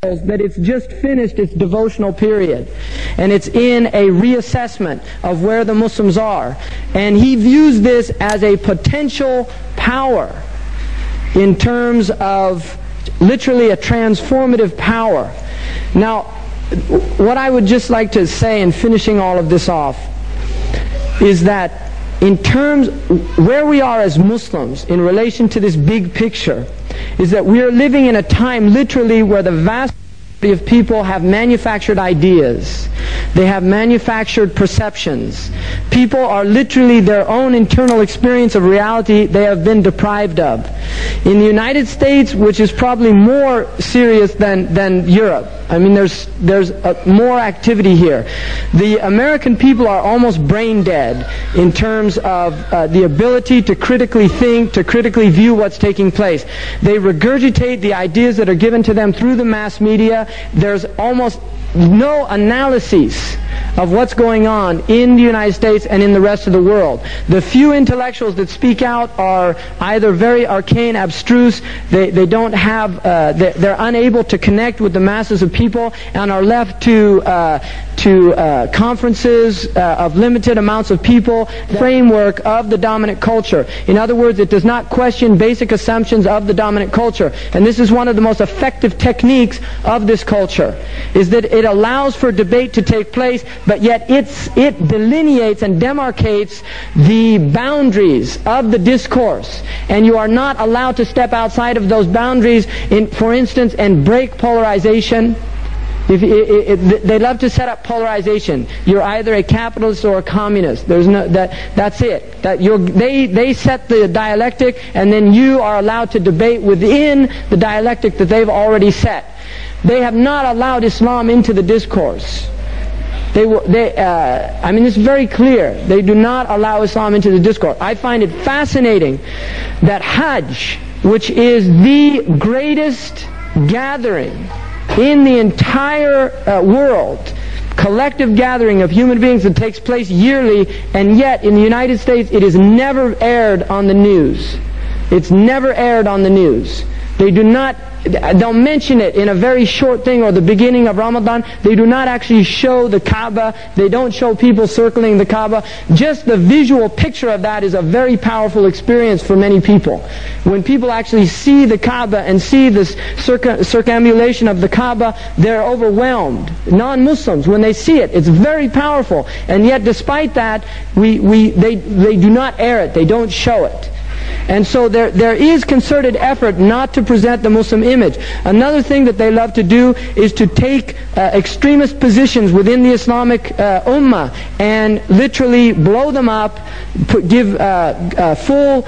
that it's just finished its devotional period and it's in a reassessment of where the Muslims are, and he views this as a potential power in terms of literally a transformative power. Now, what I would just like to say in finishing all of this off is that in terms where we are as Muslims in relation to this big picture is that we are living in a time literally where the vast majority of people have manufactured ideas. They have manufactured perceptions. People are literally their own internal experience of reality they have been deprived of. In the United States, which is probably more serious than Europe, I mean there's more activity here. The American people are almost brain dead in terms of the ability to critically think, to critically view what's taking place. They regurgitate the ideas that are given to them through the mass media. There's almost no analyses of what's going on in the United States and in the rest of the world. The few intellectuals that speak out are either very arcane, abstruse, they don't have, they're unable to connect with the masses of people and are left to conferences of limited amounts of people, the framework of the dominant culture. In other words, it does not question basic assumptions of the dominant culture. And this is one of the most effective techniques of this culture, is that it allows for debate to take place, but yet it delineates and demarcates the boundaries of the discourse. And you are not allowed to step outside of those boundaries, for instance, and break polarization. They love to set up polarization. You're either a capitalist or a communist. There's no that's it. They set the dialectic, and then you are allowed to debate within the dialectic that they've already set. They have not allowed Islam into the discourse. I mean, it's very clear. They do not allow Islam into the discourse. I find it fascinating that Hajj, which is the greatest gathering in the entire world, collective gathering of human beings that takes place yearly, and yet in the United States it is never aired on the news. It's never aired on the news. They do not, they'll mention it in a very short thing, or the beginning of Ramadan. They do not actually show the Kaaba. They don't show people circling the Kaaba. Just the visual picture of that is a very powerful experience for many people. When people actually see the Kaaba and see this circumambulation of the Kaaba, they're overwhelmed. Non-Muslims, when they see it, it's very powerful. And yet despite that, they do not air it. They don't show it. And so there is concerted effort not to present the Muslim image. Another thing that they love to do is to take extremist positions within the Islamic Ummah and literally blow them up, give full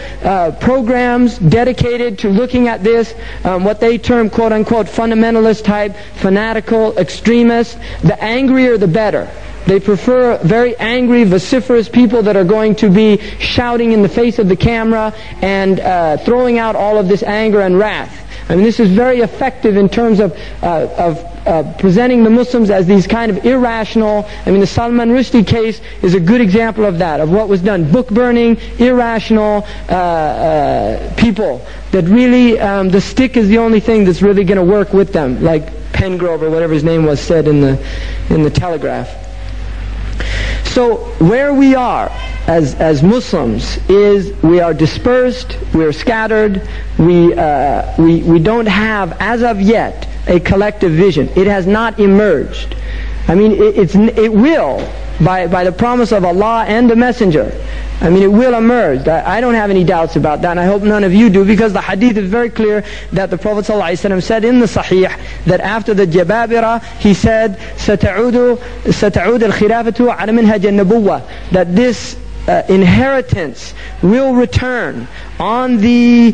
programs dedicated to looking at this, what they term quote-unquote fundamentalist type, fanatical, extremist. The angrier the better. They prefer very angry, vociferous people that are going to be shouting in the face of the camera and throwing out all of this anger and wrath. I mean, this is very effective in terms of presenting the Muslims as these kind of irrational. I mean, the Salman Rushdie case is a good example of that, of what was done. Book burning, irrational people that really, the stick is the only thing that's really going to work with them, like Pengrove or whatever his name was said in the Telegraph. So where we are as Muslims is we are dispersed, we are scattered, we don't have, as of yet, a collective vision. It has not emerged. I mean, it will, by the promise of Allah and the Messenger. I mean, it will emerge. I don't have any doubts about that, and I hope none of you do, because the hadith is very clear that the Prophet ﷺ said in the Sahih that after the Jababira, he said, سَتَعُودُ الْخِلَافَةُ عَلَى مِنْهَجِ النُّبُوَّةِ, that this inheritance will return on the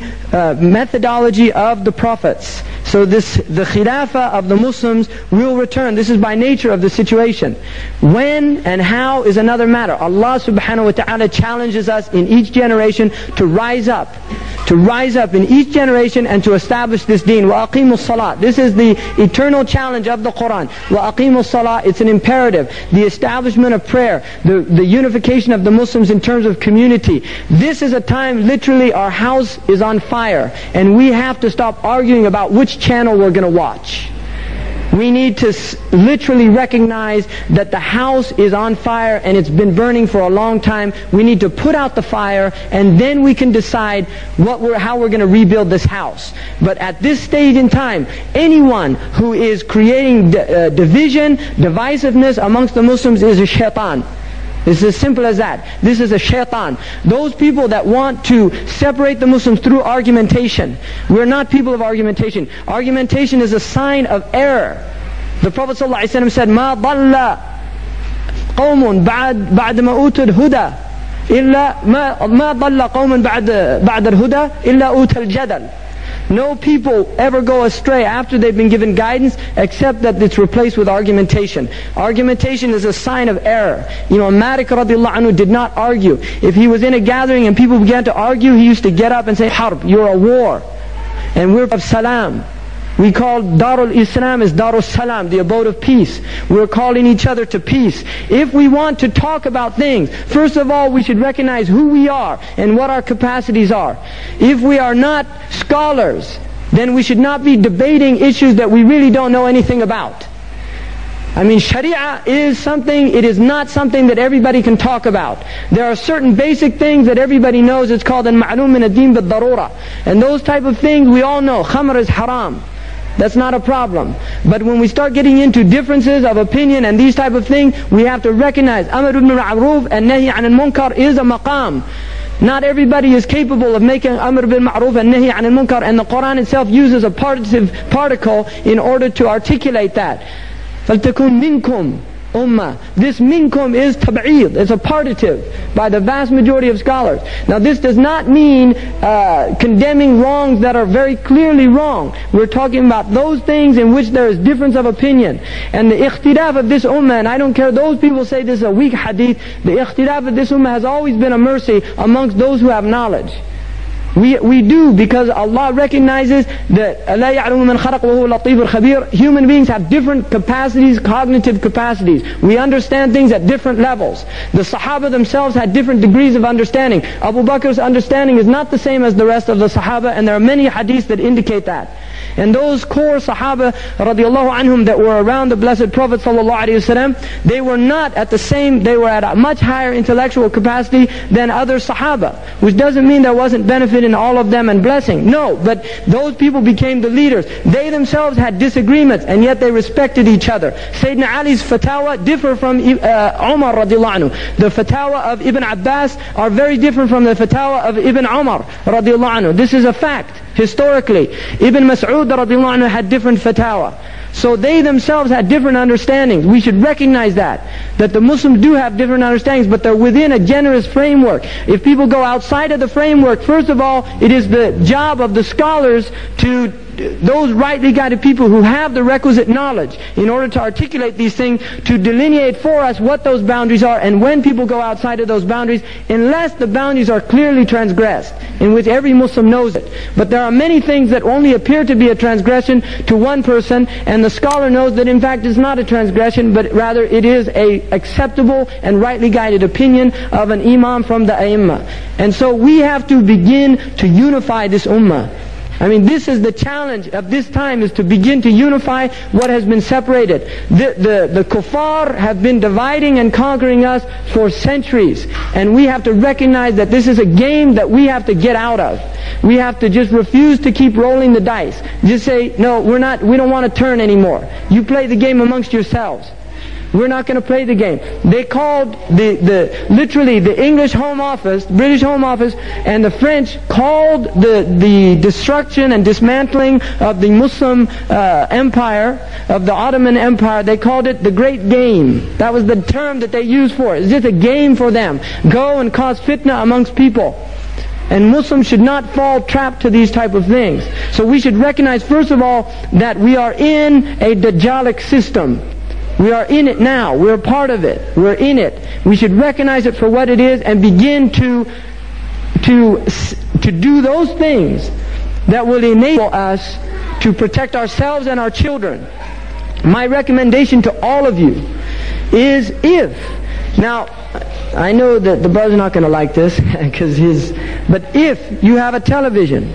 methodology of the prophets. So the khilafah of the Muslims will return. This is by nature of the situation. When and how is another matter. Allah subhanahu wa ta'ala challenges us in each generation to rise up. To rise up in each generation and to establish this deen. وَأَقِيمُوا الصَّلَاةِ. This is the eternal challenge of the Quran. وَأَقِيمُوا الصَّلَاةِ. It's an imperative. The establishment of prayer. The unification of the Muslims in terms of community. This is a time, literally, our house is on fire. And we have to stop arguing about which channel we're going to watch. We need to literally recognize that the house is on fire and it's been burning for a long time. We need to put out the fire, and then we can decide how we're going to rebuild this house. But at this stage in time, anyone who is creating division, divisiveness amongst the Muslims is a shaitan. It's as simple as that. This is a shaitan. Those people that want to separate the Muslims through argumentation. We're not people of argumentation. Argumentation is a sign of error. The Prophet ﷺ said, مَا ضَلَّ قَوْمٌ بَعْدَ مَا أُوتُوا الْهُدَى إِلَّا مَا ضَلَّ قَوْمٌ بَعْدَ الْهُدَى إِلَّا أُوتَى الْجَدَلِ. No people ever go astray after they've been given guidance, except that it's replaced with argumentation. Argumentation is a sign of error. Malik radiallahu anhu did not argue. If he was in a gathering and people began to argue, he used to get up and say, Harb, you're a war. And we're of salam. We call Darul Islam is Darul Salam, the abode of peace. We're calling each other to peace. If we want to talk about things, first of all, we should recognize who we are and what our capacities are. If we are not scholars, then we should not be debating issues that we really don't know anything about. Sharia is something, it is not something that everybody can talk about. There are certain basic things that everybody knows. It's called al-ma'lum min ad-din bil-darura. And those type of things we all know. Khamr is haram. That's not a problem. But when we start getting into differences of opinion and these type of things, we have to recognize Amr bil Ma'ruf and Nahi an al-Munkar is a maqam. Not everybody is capable of making Amr bil Ma'ruf and Nahi an al-Munkar, and the Quran itself uses a particle in order to articulate that. فَلْتَكُنْ مِنْكُمْ ummah. This minkum is tab'id. It's a partitive by the vast majority of scholars. Now this does not mean condemning wrongs that are very clearly wrong. We're talking about those things in which there is difference of opinion. And the ikhtilaf of this ummah, and I don't care, those people say this is a weak hadith, the ikhtilaf of this ummah has always been a mercy amongst those who have knowledge. We do, because Allah recognizes that أَلَا يَعْلَمُ مَنْ خَلَقَ وَهُوَ اللَّطِيفُ الْخَبِيرُ. Human beings have different capacities, cognitive capacities. We understand things at different levels. The Sahaba themselves had different degrees of understanding. Abu Bakr's understanding is not the same as the rest of the Sahaba, and there are many hadiths that indicate that. And those core Sahaba radiallahu anhum that were around the Blessed Prophet sallallahu alaihi wasallam, they were not at the same, they were at a much higher intellectual capacity than other Sahaba. Which doesn't mean there wasn't benefit in all of them and blessing. No, but those people became the leaders. They themselves had disagreements, and yet they respected each other. Sayyidina Ali's fatwa differ from Umar radiallahu anhu. The fatwa of Ibn Abbas are very different from the fatwa of Ibn Umar radiallahu anhu. This is a fact. Historically, Ibn Mas'ud radiallahu anhu had different fatwa. So they themselves had different understandings. We should recognize that the Muslims do have different understandings, but they're within a generous framework. If people go outside of the framework, first of all, it is the job of the scholars to those rightly guided people who have the requisite knowledge in order to articulate these things, to delineate for us what those boundaries are, and when people go outside of those boundaries, unless the boundaries are clearly transgressed, in which every Muslim knows it. But there are many things that only appear to be a transgression to one person, and the scholar knows that in fact it's not a transgression, but rather it is a acceptable and rightly guided opinion of an imam from the A'immah. And so we have to begin to unify this ummah. This is the challenge of this time, is to begin to unify what has been separated. The kuffar have been dividing and conquering us for centuries. And we have to recognize that this is a game that we have to get out of. We have to just refuse to keep rolling the dice. Just say, no, we don't want to turn anymore. You play the game amongst yourselves. We're not going to play the game. They called literally the English Home Office, British Home Office, and the French called the destruction and dismantling of the Muslim empire, of the Ottoman Empire, they called it the Great Game. That was the term that they used for it. It's just a game for them. Go and cause fitna amongst people. And Muslims should not fall trapped to these type of things. So we should recognize, first of all, that we are in a Dajjalic system. We are in it now. We're part of it. We're in it. We should recognize it for what it is and begin to do those things that will enable us to protect ourselves and our children. My recommendation to all of you is, now I know that the brother's not going to like this but if you have a television,